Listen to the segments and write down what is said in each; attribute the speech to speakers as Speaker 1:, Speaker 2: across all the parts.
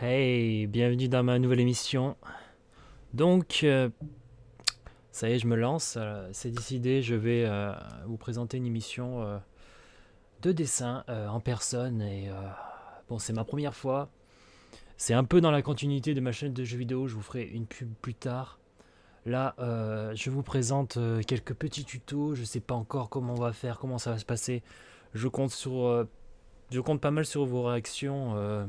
Speaker 1: Hey, bienvenue dans ma nouvelle émission. Donc, ça y est, je me lance. C'est décidé, je vais vous présenter une émission de dessin en personne. Et bon, c'est ma première fois. C'est un peu dans la continuité de ma chaîne de jeux vidéo. Je vous ferai une pub plus tard. Là, je vous présente quelques petits tutos. Je sais pas encore comment on va faire, comment ça va se passer. Je compte je compte pas mal sur vos réactions.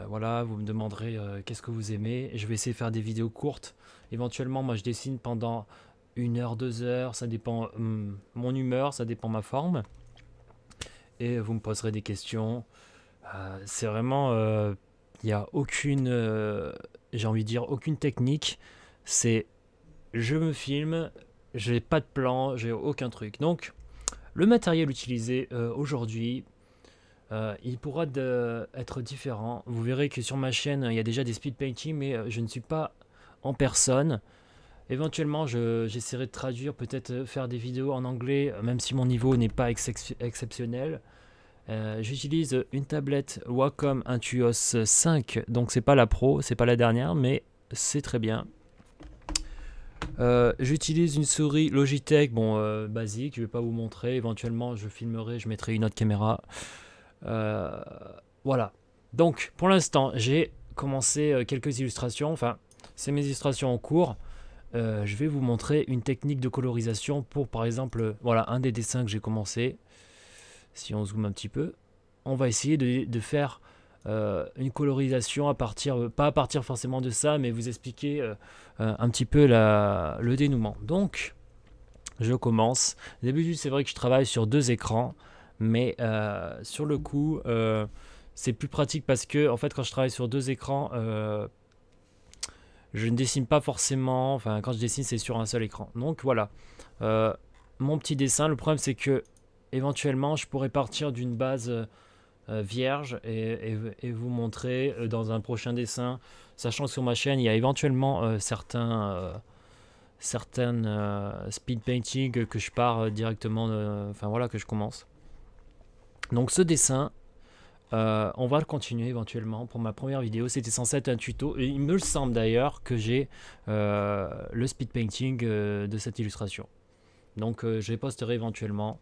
Speaker 1: Voilà, vous me demanderez qu'est-ce que vous aimez. Je vais essayer de faire des vidéos courtes. Éventuellement, moi je dessine pendant 1 heure, 2 heures. Ça dépend mon humeur, ça dépend ma forme. Et vous me poserez des questions. C'est vraiment, il n'y a aucune, j'ai envie de dire, aucune technique. C'est je me filme, j'ai pas de plan, j'ai aucun truc. Donc, le matériel utilisé aujourd'hui, il pourra être différent. Vous verrez que sur ma chaîne, il y a déjà des speed painting, mais je ne suis pas en personne. Éventuellement, j'essaierai de traduire, peut-être faire des vidéos en anglais, même si mon niveau n'est pas exceptionnel. J'utilise une tablette Wacom Intuos 5, donc c'est pas la Pro, c'est pas la dernière, mais c'est très bien. J'utilise une souris Logitech, bon, basique, je vais pas vous montrer. Éventuellement, je filmerai, je mettrai une autre caméra. Euh, voilà. Donc, pour l'instant, j'ai commencé quelques illustrations. Enfin, c'est mes illustrations en cours. Je vais vous montrer une technique de colorisation pour, par exemple, voilà, un des dessins que j'ai commencé. Si on zoome un petit peu, on va essayer de faire une colorisation à partir, pas à partir forcément de ça, mais vous expliquer un petit peu le dénouement. Donc, je commence. D'habitude, c'est vrai que je travaille sur 2 écrans, mais sur le coup, c'est plus pratique parce que, en fait, quand je travaille sur 2 écrans, je ne dessine pas forcément. Enfin, quand je dessine, c'est sur un seul écran. Donc voilà. Euh, Mon petit dessin, le problème, c'est que éventuellement, je pourrais partir d'une base vierge et vous montrer dans un prochain dessin, sachant que sur ma chaîne, il y a éventuellement certaines speed painting que je pars directement, enfin voilà, que je commence. Donc ce dessin, on va le continuer éventuellement pour ma première vidéo. C'était censé être un tuto. Et il me semble d'ailleurs que j'ai le speed painting de cette illustration. Donc je les posterai éventuellement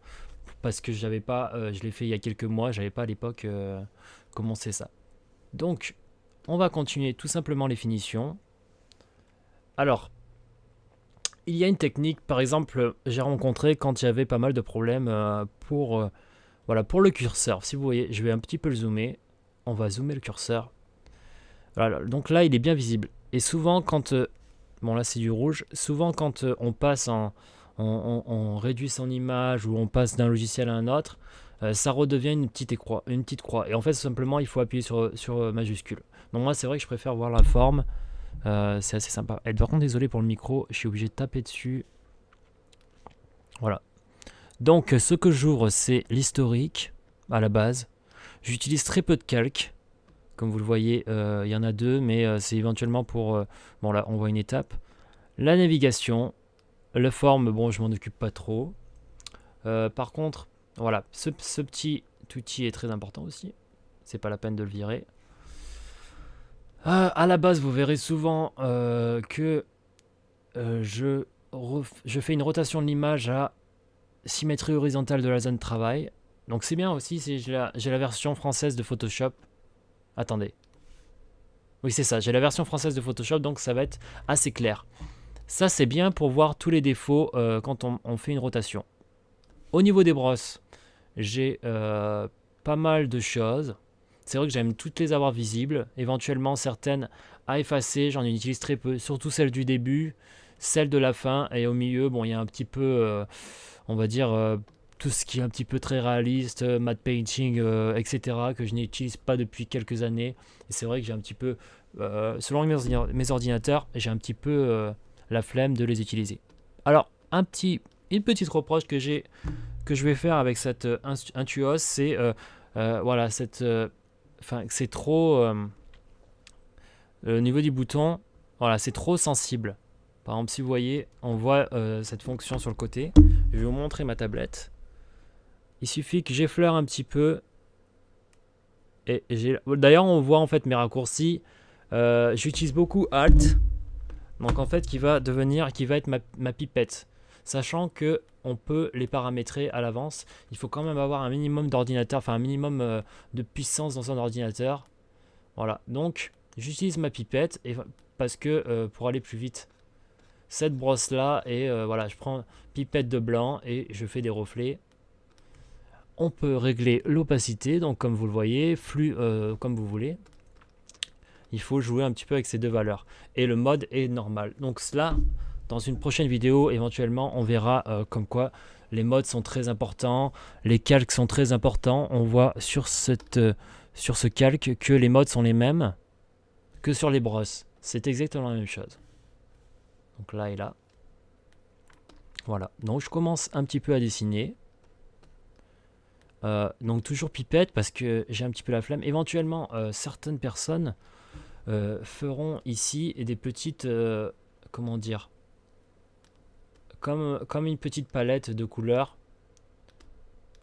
Speaker 1: parce que j'avais pas, je l'ai fait il y a quelques mois, j'avais pas à l'époque commencé ça. Donc on va continuer tout simplement les finitions. Alors, il y a une technique, par exemple, j'ai rencontré quand il y avait pas mal de problèmes voilà, pour le curseur. Si vous voyez, je vais un petit peu le zoomer. On va zoomer le curseur. Voilà, donc là, il est bien visible. Et souvent, quand... bon, là, c'est du rouge. Souvent, quand on passe on réduit son image ou on passe d'un logiciel à un autre, ça redevient une petite croix. Une petite croix. Et en fait, simplement, il faut appuyer sur majuscule. Donc moi, c'est vrai que je préfère voir la forme. C'est assez sympa. Et par contre, désolé pour le micro, je suis obligé de taper dessus. Voilà. Donc, ce que j'ouvre, c'est l'historique à la base. J'utilise très peu de calque. Comme vous le voyez, il y en a deux, mais c'est éventuellement pour... bon, là, on voit une étape. La navigation. La forme, bon, je m'en occupe pas trop. Par contre, voilà, ce petit outil est très important aussi. C'est pas la peine de le virer. À la base, vous verrez souvent que je fais une rotation de l'image à symétrie horizontale de la zone de travail. Donc c'est bien aussi, j'ai la version française de Photoshop. Attendez. Oui, c'est ça, j'ai la version française de Photoshop, donc ça va être assez clair. Ça, c'est bien pour voir tous les défauts quand on fait une rotation. Au niveau des brosses, j'ai pas mal de choses. C'est vrai que j'aime toutes les avoir visibles. Éventuellement, certaines à effacer, j'en utilise très peu. Surtout celles du début, celles de la fin. Et au milieu, bon, il y a un petit peu, on va dire, tout ce qui est un petit peu très réaliste, matte painting, etc. que je n'utilise pas depuis quelques années. Et c'est vrai que j'ai un petit peu, selon mes ordinateurs, j'ai un petit peu la flemme de les utiliser. Alors, une petite reproche que je vais faire avec cette Intuos, c'est voilà, c'est trop au niveau du bouton, voilà, c'est trop sensible. Par exemple, si vous voyez, on voit cette fonction sur le côté. Je vais vous montrer ma tablette. Il suffit que j'effleure un petit peu D'ailleurs, on voit en fait mes raccourcis. J'utilise beaucoup Alt. Donc en fait, qui va être ma pipette. Sachant que on peut les paramétrer à l'avance. Il faut quand même avoir un minimum d'ordinateur, enfin un minimum de puissance dans un ordinateur. Voilà, donc j'utilise ma pipette parce que pour aller plus vite, cette brosse là, et voilà, je prends pipette de blanc et je fais des reflets. On peut régler l'opacité, donc comme vous le voyez, flux comme vous voulez. Il faut jouer un petit peu avec ces deux valeurs. Et le mode est normal. Donc cela, dans une prochaine vidéo, éventuellement, on verra comme quoi les modes sont très importants, les calques sont très importants. On voit sur ce calque que les modes sont les mêmes que sur les brosses. C'est exactement la même chose. Donc là et là. Voilà. Donc je commence un petit peu à dessiner. Donc toujours pipette parce que j'ai un petit peu la flemme. Éventuellement, certaines personnes feront ici des petites, comment dire, comme une petite palette de couleurs.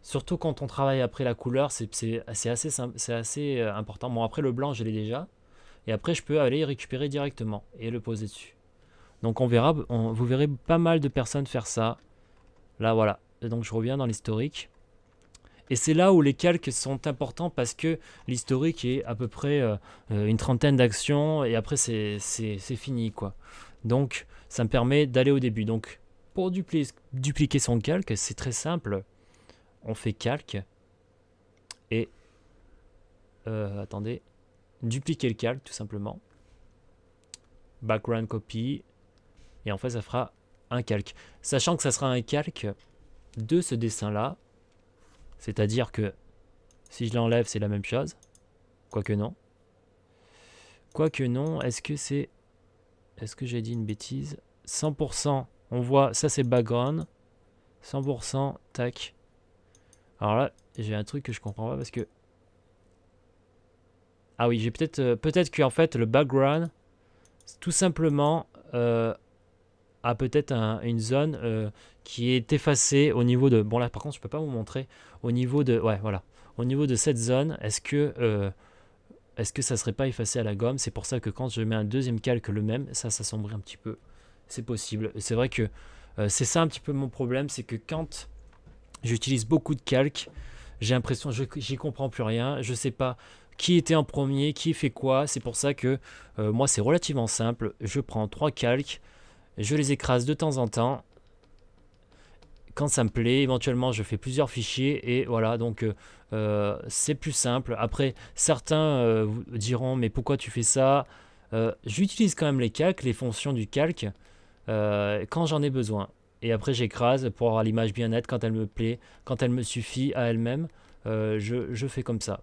Speaker 1: Surtout quand on travaille après la couleur, c'est assez simple, c'est assez important. Bon, après le blanc, je l'ai déjà. Et après, je peux aller récupérer directement et le poser dessus. Donc on verra, vous verrez pas mal de personnes faire ça. Là, voilà. Et donc je reviens dans l'historique. Et c'est là où les calques sont importants parce que l'historique est à peu près une trentaine d'actions et après c'est fini, quoi. Donc ça me permet d'aller au début. Donc pour dupliquer son calque, c'est très simple. On fait calque et attendez, dupliquer le calque tout simplement. Background copy et en fait ça fera un calque. Sachant que ça sera un calque de ce dessin là. C'est-à-dire que si je l'enlève, c'est la même chose. Quoique non. Quoique non, est-ce que j'ai dit une bêtise? 100%, on voit, ça c'est background. 100%, tac. Alors là, j'ai un truc que je comprends pas parce que... Ah oui, j'ai peut-être que en fait le background, tout simplement, a peut-être une zone qui est effacée au niveau de... Bon là par contre je peux pas vous montrer. Au niveau de... Ouais voilà. Au niveau de cette zone, est-ce que ça serait pas effacé à la gomme? C'est pour ça que quand je mets un deuxième calque le même, ça s'assombrit un petit peu. C'est possible. C'est vrai que c'est ça un petit peu mon problème, c'est que quand j'utilise beaucoup de calques, j'ai l'impression j'y comprends plus rien. Je sais pas qui était en premier, qui fait quoi. C'est pour ça que moi c'est relativement simple. Je prends 3 calques. Je les écrase de temps en temps. Quand ça me plaît, éventuellement je fais plusieurs fichiers et voilà, donc c'est plus simple. Après, certains vous diront mais pourquoi tu fais ça? J'utilise quand même les calques, les fonctions du calque quand j'en ai besoin. Et après j'écrase pour avoir l'image bien nette quand elle me plaît, quand elle me suffit à elle-même. Je fais comme ça.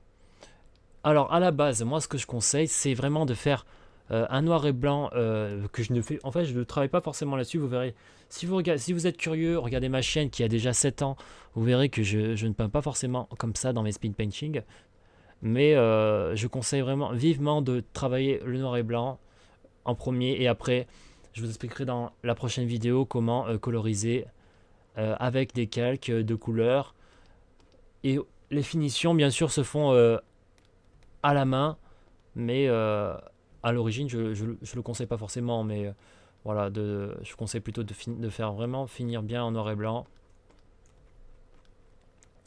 Speaker 1: Alors à la base, moi ce que je conseille, c'est vraiment de faire un noir et blanc que je ne fais. En fait, je ne travaille pas forcément là-dessus. Vous verrez. Si vous êtes curieux, regardez ma chaîne qui a déjà 7 ans. Vous verrez que je ne peins pas forcément comme ça dans mes speed painting. Mais je conseille vraiment vivement de travailler le noir et blanc en premier. Et après, je vous expliquerai dans la prochaine vidéo comment coloriser avec des calques de couleurs. Et les finitions, bien sûr, se font à la main. Mais à l'origine, je le conseille pas forcément, mais voilà, je conseille plutôt de faire vraiment finir bien en noir et blanc.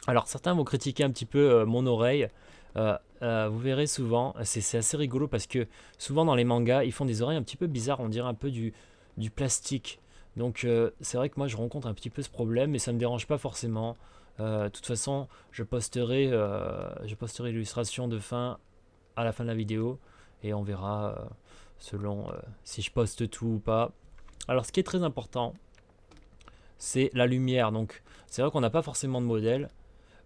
Speaker 1: Alors certains vont critiquer un petit peu mon oreille. Vous verrez souvent, c'est assez rigolo parce que souvent dans les mangas, ils font des oreilles un petit peu bizarres, on dirait un peu du plastique. Donc c'est vrai que moi je rencontre un petit peu ce problème, mais ça me dérange pas forcément. De toute façon, je posterai l'illustration de fin à la fin de la vidéo et on verra selon si je poste tout ou pas. Alors ce qui est très important, c'est la lumière. Donc c'est vrai qu'on n'a pas forcément de modèle.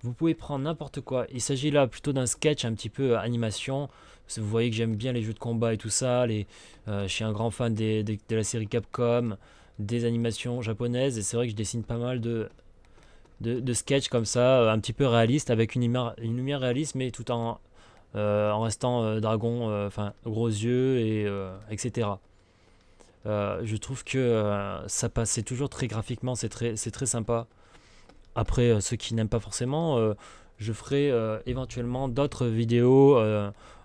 Speaker 1: Vous pouvez prendre n'importe quoi. Il s'agit là plutôt d'un sketch un petit peu animation. Vous voyez que j'aime bien les jeux de combat et tout ça. Je suis un grand fan de la série Capcom, des animations japonaises. Et c'est vrai que je dessine pas mal de sketchs comme ça, un petit peu réaliste, avec une lumière réaliste, mais tout en restant dragon, enfin gros yeux, et etc. Je trouve que ça passe, c'est toujours très graphiquement, c'est très sympa. Après, ceux qui n'aiment pas forcément, je ferai éventuellement d'autres vidéos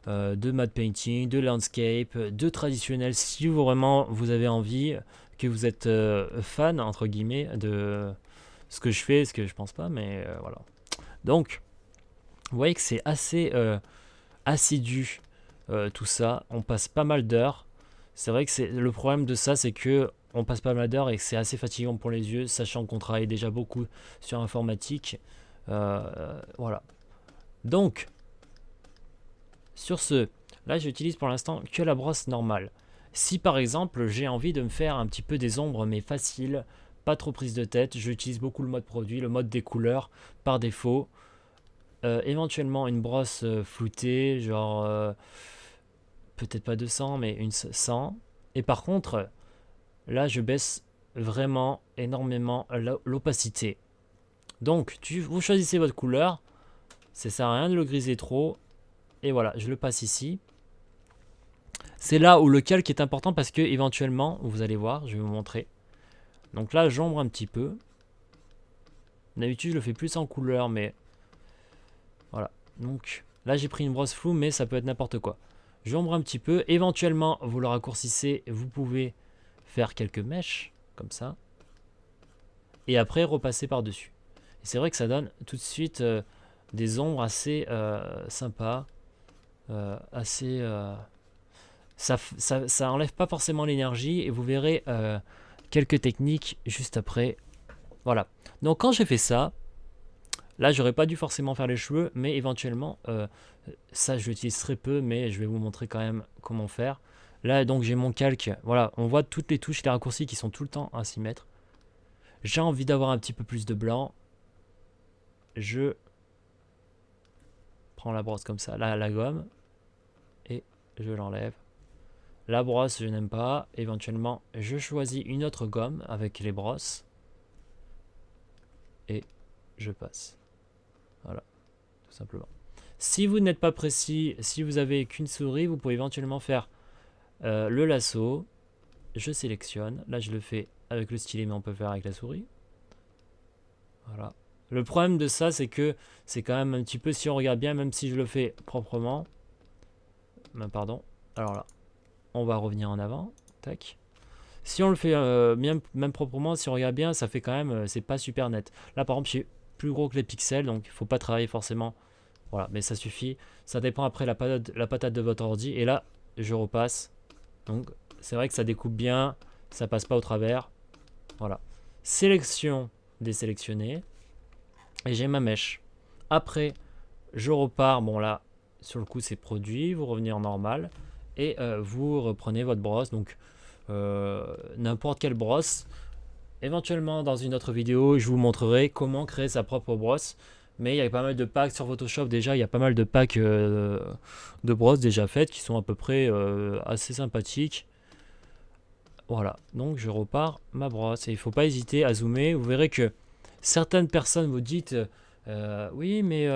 Speaker 1: de matte painting, de landscape, de traditionnel, si vous vraiment vous avez envie, que vous êtes fan entre guillemets de ce que je fais, ce que je pense pas, mais voilà. Donc, vous voyez que c'est assez assidu tout ça. On passe pas mal d'heures. C'est vrai que c'est le problème de ça, c'est que on passe pas mal d'heures et que c'est assez fatigant pour les yeux, sachant qu'on travaille déjà beaucoup sur informatique. Voilà. Donc, sur ce, là j'utilise pour l'instant que la brosse normale. Si par exemple j'ai envie de me faire un petit peu des ombres mais facile, pas trop prise de tête, j'utilise beaucoup le mode produit, le mode des couleurs par défaut. Éventuellement une brosse floutée, genre peut-être pas 200 mais une 100. Et par contre, là je baisse vraiment énormément l'opacité. Donc vous choisissez votre couleur, ça sert à rien de le griser trop. Et voilà, je le passe ici. C'est là où le calque est important parce que éventuellement, vous allez voir, je vais vous montrer. Donc là, j'ombre un petit peu. D'habitude, je le fais plus en couleur, mais voilà. Donc là, j'ai pris une brosse floue, mais ça peut être n'importe quoi. J'ombre un petit peu. Éventuellement, vous le raccourcissez. Vous pouvez faire quelques mèches, comme ça. Et après, repasser par-dessus. Et c'est vrai que ça donne tout de suite des ombres assez sympas. Assez... ça enlève pas forcément l'énergie. Et vous verrez quelques techniques juste après. Voilà. Donc quand j'ai fait ça, là j'aurais pas dû forcément faire les cheveux, mais éventuellement, ça je l'utilise très peu, mais je vais vous montrer quand même comment faire. Là donc j'ai mon calque, voilà, on voit toutes les touches, les raccourcis qui sont tout le temps à s'y mettre. J'ai envie d'avoir un petit peu plus de blanc. Je prends la brosse comme ça, là la gomme, et je l'enlève. La brosse je n'aime pas, éventuellement je choisis une autre gomme avec les brosses. Et je passe. Voilà, tout simplement. Si vous n'êtes pas précis, si vous avez qu'une souris, vous pouvez éventuellement faire le lasso. Je sélectionne. Là, je le fais avec le stylet, mais on peut faire avec la souris. Voilà. Le problème de ça, c'est que c'est quand même un petit peu, si on regarde bien, même si je le fais proprement. Pardon. Alors là, on va revenir en avant. Tac. Si on le fait même proprement, si on regarde bien, ça fait quand même, c'est pas super net. Là, par exemple, j'ai plus gros que les pixels, donc il faut pas travailler forcément. Voilà, mais ça suffit. Ça dépend après la patate de votre ordi. Et là, je repasse. Donc, c'est vrai que ça découpe bien. Ça passe pas au travers. Voilà. Sélection désélectionnée. Et j'ai ma mèche. Après, je repars. Bon, là, sur le coup, c'est produit. Vous revenez en normal. Et vous reprenez votre brosse. Donc, n'importe quelle brosse. Éventuellement, dans une autre vidéo, je vous montrerai comment créer sa propre brosse. Mais il y a pas mal de packs sur Photoshop déjà, il y a pas mal de packs de brosses déjà faites qui sont à peu près assez sympathiques. Voilà, donc je repars ma brosse et il ne faut pas hésiter à zoomer. Vous verrez que certaines personnes vous disent oui mais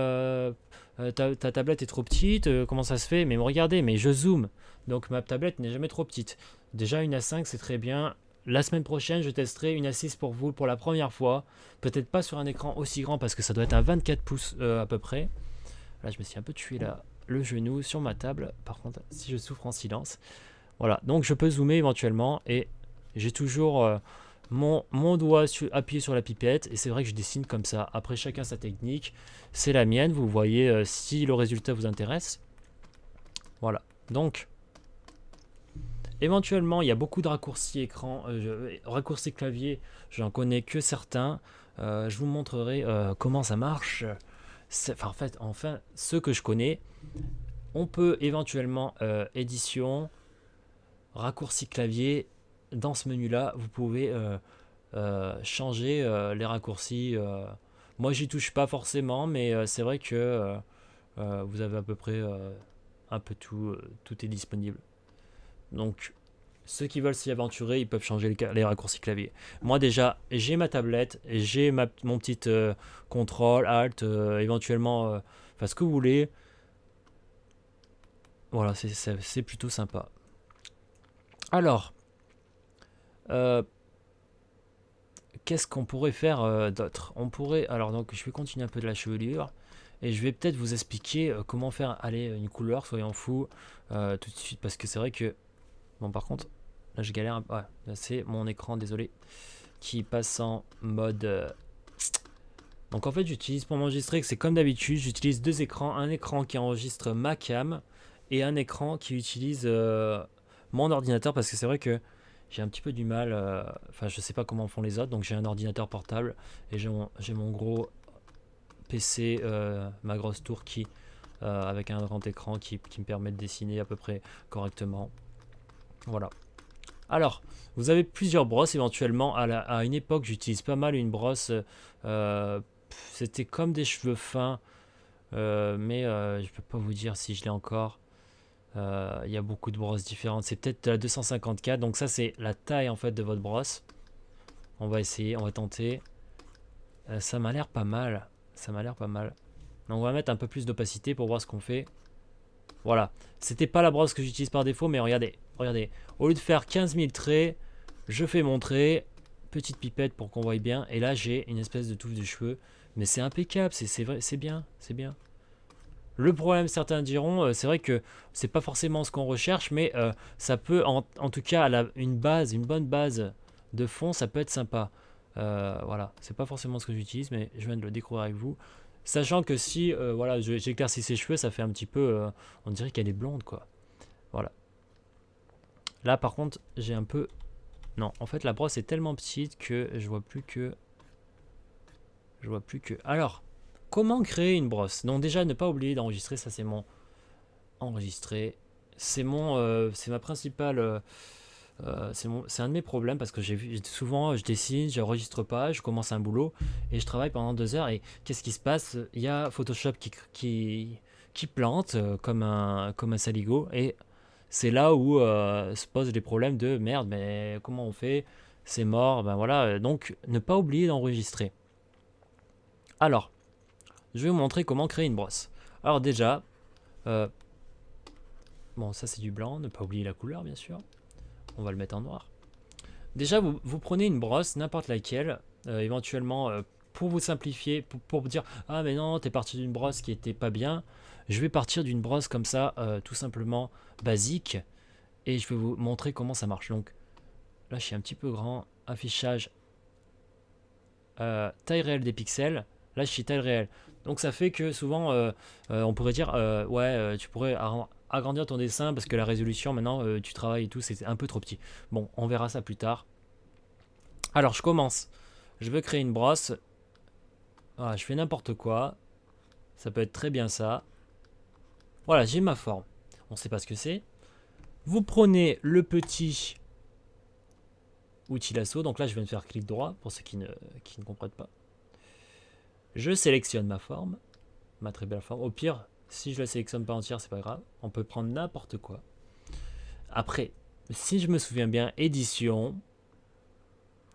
Speaker 1: ta tablette est trop petite, comment ça se fait? Mais regardez, mais je zoome, donc ma tablette n'est jamais trop petite. Déjà une A5 c'est très bien. La semaine prochaine, je testerai une A6 pour vous pour la première fois. Peut-être pas sur un écran aussi grand parce que ça doit être un 24 pouces à peu près. Là, je me suis un peu tué là, le genou sur ma table. Par contre, si je souffre en silence. Voilà, donc je peux zoomer éventuellement et j'ai toujours mon doigt appuyé sur la pipette et c'est vrai que je dessine comme ça. Après, chacun sa technique. C'est la mienne, vous voyez si le résultat vous intéresse. Voilà, donc... Éventuellement, il y a beaucoup de raccourcis écran, raccourcis clavier, j'en connais que certains. Je vous montrerai comment ça marche. Enfin, ceux que je connais. On peut éventuellement édition, raccourci clavier. Dans ce menu-là, vous pouvez changer les raccourcis. Moi, j'y touche pas forcément, mais c'est vrai que vous avez à peu près un peu tout. Tout est disponible. Donc, ceux qui veulent s'y aventurer, ils peuvent changer les raccourcis clavier. Moi déjà, j'ai ma tablette, j'ai mon petit contrôle, alt, éventuellement, enfin ce que vous voulez. Voilà, c'est plutôt sympa. Alors, qu'est-ce qu'on pourrait faire d'autre? On pourrait, alors donc je vais continuer un peu de la chevelure. Et je vais peut-être vous expliquer comment faire aller une couleur, soyons fous, tout de suite. Parce que c'est vrai que... Bon, par contre, là je galère. Ouais, là c'est mon écran, désolé, qui passe en mode... Donc en fait, j'utilise pour m'enregistrer, c'est comme d'habitude, j'utilise deux écrans. Un écran qui enregistre ma cam et un écran qui utilise mon ordinateur. Parce que c'est vrai que j'ai un petit peu du mal... Enfin, je sais pas comment font les autres. Donc j'ai un ordinateur portable et j'ai mon gros PC, ma grosse tour qui... avec un grand écran qui me permet de dessiner à peu près correctement. Voilà. Alors, vous avez plusieurs brosses éventuellement. À une époque, j'utilise pas mal une brosse. C'était comme des cheveux fins. Mais je peux pas vous dire si je l'ai encore. Il y a beaucoup de brosses différentes. C'est peut-être la 254. Donc ça, c'est la taille en fait de votre brosse. On va essayer, on va tenter. Ça m'a l'air pas mal. Ça m'a l'air pas mal. Donc on va mettre un peu plus d'opacité pour voir ce qu'on fait. Voilà. C'était pas la brosse que j'utilise par défaut, mais regardez. Regardez. Au lieu de faire 15 000 traits, je fais mon trait. Petite pipette pour qu'on voie bien. Et là, j'ai une espèce de touffe de cheveux. Mais c'est impeccable. C'est vrai, c'est bien. C'est bien. Le problème, certains diront, c'est vrai que c'est pas forcément ce qu'on recherche, mais ça peut, en tout cas, une bonne base de fond, ça peut être sympa. Voilà, c'est pas forcément ce que j'utilise, mais je viens de le découvrir avec vous. Sachant que si voilà, j'éclaircis ses cheveux, ça fait un petit peu, on dirait qu'elle est blonde, quoi. Voilà. Là, par contre, j'ai un peu... Non, en fait, la brosse est tellement petite que je vois plus que... Alors, comment créer une brosse? Donc déjà, ne pas oublier d'enregistrer, ça c'est mon... Enregistrer. C'est ma principale... c'est un de mes problèmes parce que j'ai vu souvent je dessine, j'enregistre pas, je commence un boulot et je travaille pendant 2 heures et qu'est-ce qui se passe? Il y a Photoshop qui plante comme un saligo et c'est là où se posent les problèmes de merde, mais comment on fait? C'est mort, ben voilà. Donc ne pas oublier d'enregistrer. Alors, je vais vous montrer comment créer une brosse. Alors déjà, euh, bon ça c'est du blanc, ne pas oublier la couleur bien sûr. On va le mettre en noir. Déjà, vous prenez une brosse, n'importe laquelle, éventuellement, pour vous simplifier, pour vous dire « Ah mais non, t'es parti d'une brosse qui était pas bien. » Je vais partir d'une brosse comme ça, tout simplement basique, et je vais vous montrer comment ça marche. Donc là, je suis un petit peu grand, affichage, taille réelle des pixels. Là, je suis taille réelle. Donc ça fait que souvent, on pourrait dire « Ouais, tu pourrais agrandir ton dessin parce que la résolution, maintenant, tu travailles et tout, c'est un peu trop petit. » Bon, on verra ça plus tard. Alors, je commence. Je veux créer une brosse. Voilà, je fais n'importe quoi. Ça peut être très bien ça. Voilà, j'ai ma forme. On ne sait pas ce que c'est. Vous prenez le petit outil lasso. Donc là, je viens de faire clic droit pour ceux qui ne comprennent pas. Je sélectionne ma forme. Ma très belle forme. Au pire, si je la sélectionne pas entière, c'est pas grave. On peut prendre n'importe quoi. Après, si je me souviens bien, édition,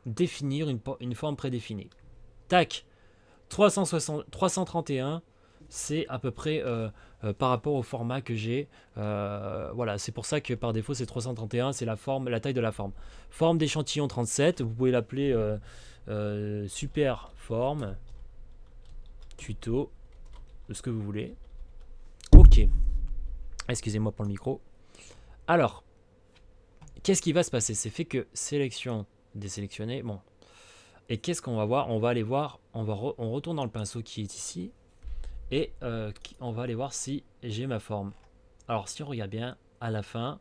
Speaker 1: définir une forme prédéfinie. Tac, 331, c'est à peu près par rapport au format que j'ai. Voilà, c'est pour ça que par défaut c'est 331, c'est la taille de la forme. Forme d'échantillon 37, vous pouvez l'appeler super forme, tuto, ce que vous voulez. Ok, excusez-moi pour le micro. Alors, qu'est-ce qui va se passer? C'est fait que sélection, désélectionner, bon. Et qu'est-ce qu'on va voir? On va aller voir, on retourne dans le pinceau qui est ici. Et on va aller voir si j'ai ma forme. Alors si on regarde bien, à la fin,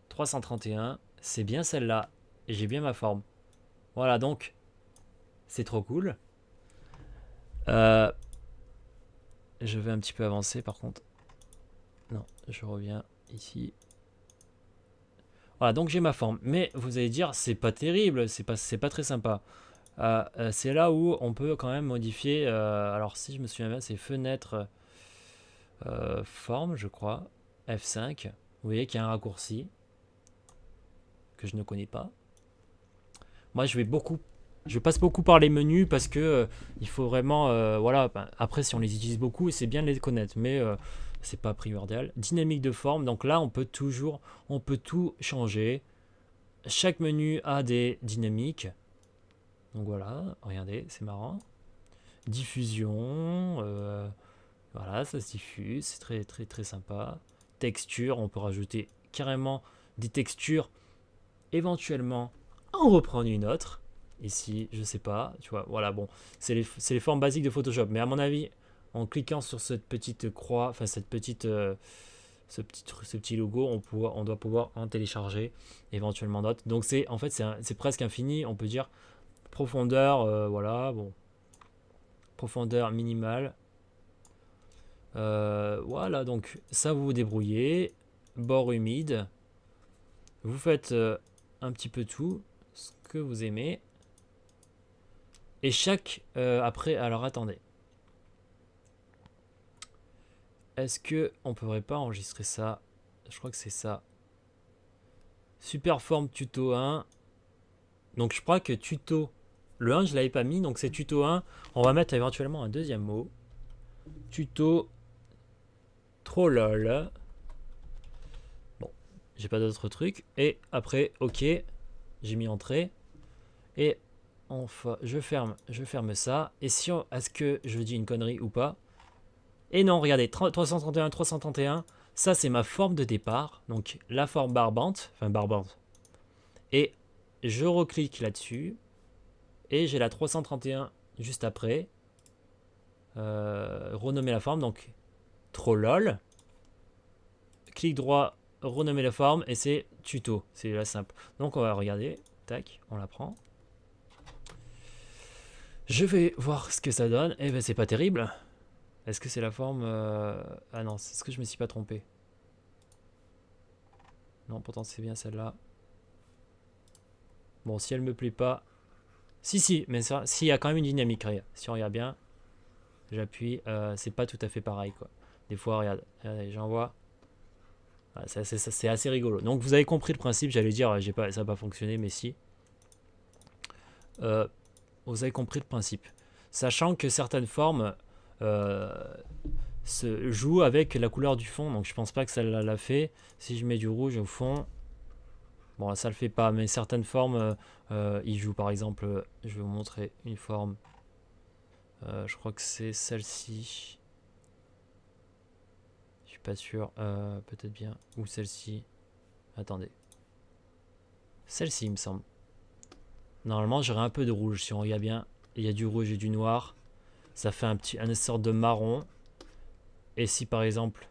Speaker 1: 331, c'est bien celle-là. Et j'ai bien ma forme. Voilà, donc, c'est trop cool. Je vais un petit peu avancer par contre. Non, je reviens ici. Voilà, donc j'ai ma forme. Mais vous allez dire, c'est pas terrible, c'est pas très sympa. C'est là où on peut quand même modifier. Alors si je me souviens bien, c'est fenêtre forme, je crois. F5. Vous voyez qu'il y a un raccourci que je ne connais pas. Moi, je passe beaucoup par les menus parce que il faut vraiment, voilà. Ben, après, si on les utilise beaucoup, c'est bien de les connaître, mais c'est pas primordial. Dynamique de forme. Donc là, on peut tout changer. Chaque menu a des dynamiques. Donc voilà, regardez, c'est marrant. Diffusion, voilà, ça se diffuse, c'est très très très sympa. Texture, on peut rajouter carrément des textures, éventuellement en reprendre une autre. Ici, je sais pas, tu vois, voilà, bon, c'est les formes basiques de Photoshop, mais à mon avis, en cliquant sur cette petite croix, enfin cette petite, ce petit logo, on doit pouvoir en télécharger éventuellement d'autres. Donc c'est en fait c'est presque infini, on peut dire profondeur, voilà, bon, profondeur minimale. Voilà, donc ça vous vous débrouillez. Bord humide. Vous faites un petit peu tout ce que vous aimez. Et chaque... après, alors attendez. Est-ce que on pourrait pas enregistrer ça? Je crois que c'est ça. Superform tuto 1. Donc je crois que tuto... Le 1, je l'avais pas mis, donc c'est tuto 1. On va mettre éventuellement un deuxième mot. Tuto trop lol. Bon, j'ai pas d'autres trucs. Et après, ok, j'ai mis entrée. Et enfin, je ferme ça. Et si est-ce que je dis une connerie ou pas? Et non, regardez, 331, 331, ça c'est ma forme de départ. Donc la forme barbante, enfin barbante. Et je reclique là-dessus. Et j'ai la 331 juste après. Renommer la forme, donc trop lol. Clic droit, renommer la forme, et c'est tuto. C'est la simple. Donc on va regarder. Tac, on la prend. Je vais voir ce que ça donne. Eh ben c'est pas terrible. Est-ce que c'est la forme Ah non, est-ce que je me suis pas trompé? Non, pourtant c'est bien celle-là. Bon, si elle me plaît pas... Si, mais ça, si, il y a quand même une dynamique. Regarde. Si on regarde bien, j'appuie, c'est pas tout à fait pareil, quoi. Des fois, regarde, j'envoie. Ah, c'est assez rigolo. Donc vous avez compris le principe, j'allais dire, ça n'a pas fonctionné, mais si. Vous avez compris le principe. Sachant que certaines formes se jouent avec la couleur du fond, donc je pense pas que ça l'a fait. Si je mets du rouge au fond, bon ça le fait pas, mais certaines formes ils jouent. Par exemple, je vais vous montrer une forme. Je crois que c'est celle-ci. Je suis pas sûr, peut-être bien. Ou celle-ci. Attendez. Celle-ci, il me semble. Normalement, j'aurais un peu de rouge. Si on regarde bien, il y a du rouge et du noir. Ça fait une sorte de marron. Et si par exemple,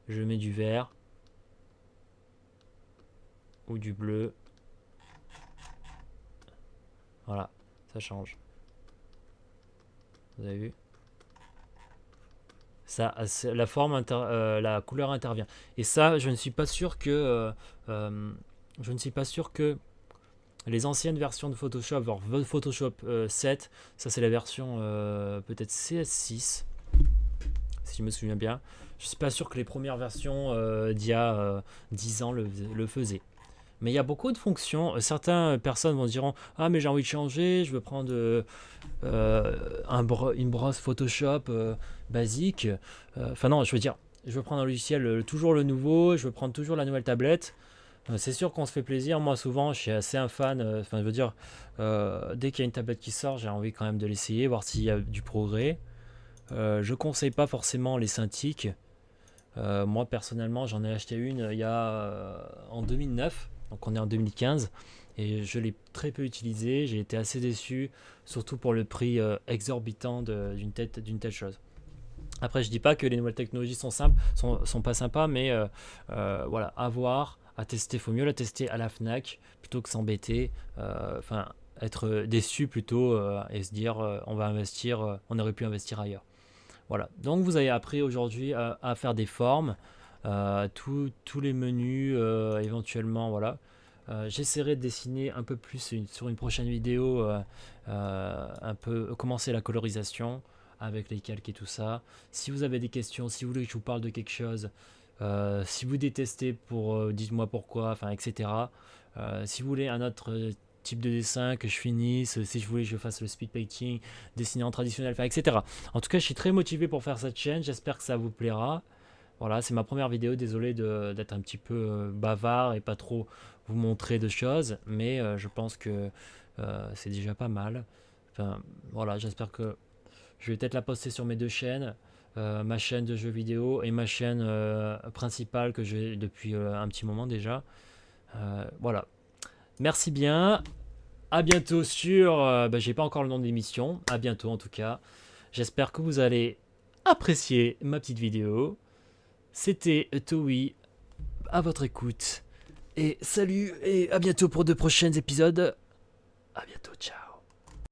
Speaker 1: je mets du vert ou du bleu, voilà, ça change. Vous avez vu? Ça, la forme, la couleur intervient. Et ça, je ne suis pas sûr que, je ne suis pas sûr que les anciennes versions de Photoshop, genre Photoshop 7, ça c'est la version peut-être CS6, si je me souviens bien. Je suis pas sûr que les premières versions d'il y a 10 ans le faisaient. Mais il y a beaucoup de fonctions. Certaines personnes vont dire ah mais j'ai envie de changer, je veux prendre une brosse Photoshop basique. Enfin non, je veux dire, je veux prendre un logiciel toujours le nouveau, je veux prendre toujours la nouvelle tablette. C'est sûr qu'on se fait plaisir. Moi souvent, je suis assez un fan. Enfin, je veux dire, dès qu'il y a une tablette qui sort, j'ai envie quand même de l'essayer, voir s'il y a du progrès. Je conseille pas forcément les Cintiq. Moi personnellement, j'en ai acheté une il y a en 2009. Donc on est en 2015 et je l'ai très peu utilisé, j'ai été assez déçu, surtout pour le prix exorbitant d'une telle chose. Après je dis pas que les nouvelles technologies sont pas sympas, mais voilà, à voir, à tester, faut mieux la tester à la Fnac plutôt que s'embêter, enfin être déçu plutôt et se dire on va investir, on aurait pu investir ailleurs. Voilà, donc vous avez appris aujourd'hui à faire des formes, tous les menus éventuellement, voilà. J'essaierai de dessiner un peu plus sur une prochaine vidéo, un peu commencer la colorisation avec les calques et tout ça. Si vous avez des questions, si vous voulez que je vous parle de quelque chose, si vous détestez, dites-moi pourquoi, enfin etc. Si vous voulez un autre type de dessin que je finisse, si je voulais que je fasse le speed painting, dessiner en traditionnel, enfin etc. En tout cas, je suis très motivé pour faire cette chaîne, j'espère que ça vous plaira. Voilà, c'est ma première vidéo, désolé d'être un petit peu bavard et pas trop vous montrer de choses, mais je pense que c'est déjà pas mal. Enfin, voilà, j'espère que Je vais peut-être la poster sur mes deux chaînes, ma chaîne de jeux vidéo et ma chaîne principale que j'ai depuis un petit moment déjà. Voilà. Merci bien. À bientôt sur... j'ai pas encore le nom de l'émission. À bientôt en tout cas. J'espère que vous allez apprécier ma petite vidéo. C'était Towi à votre écoute. Et salut et à bientôt pour de prochains épisodes. À bientôt, ciao.